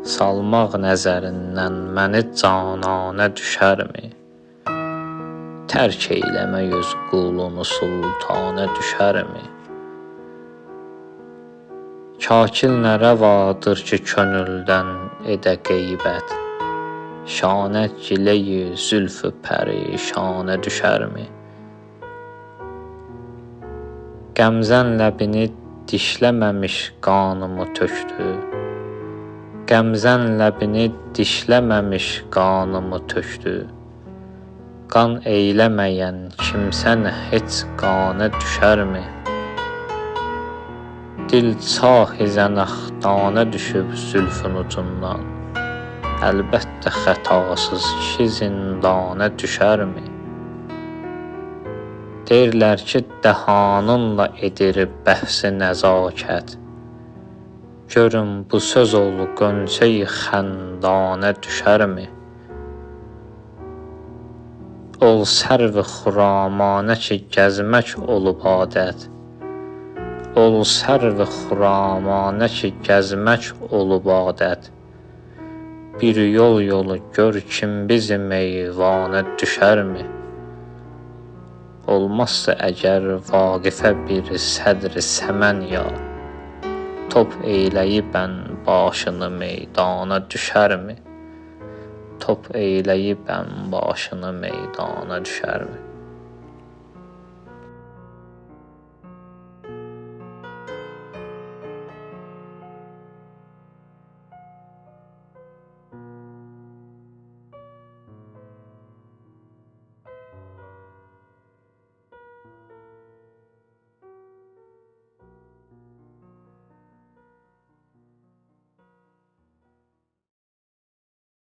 Salmaq nəzərindən məni cananə düşərmi? Tərk eyləmək öz qulunu sultanə düşərmi? Kakil nə rəvadır ki, könüldən edə qeybət, şanə giləyi zülfü pərişanə düşərmi? Qəmzən ləbini dişləməmiş qanımı tökdü, Qəmzən ləbini dişləməmiş qanımı tökdü. Qan eyləməyən kimsən heç qanə düşərmi? Dil çahi zənəxdanə düşüb zülfün ucundan, əlbəttə xətasız kişi zindanə düşərmi? Deyirlər ki, dəhanınla edir bəhsi nəzakət, görün bu söz ol qönçəyi xəndanə düşərmi? Ol sərv-i xuramanə ki, gəzmək olub adət, ol sərv-i xuramanə ki, gəzmək olub adət. Bir yolu gör kim bizim eyvanə düşərmi? Olmazsa əgər Vaqifə bir sədr səmən ya, top eyləyibən başını meydana düşərmi? Top eyləyibən başını meydana düşərmi?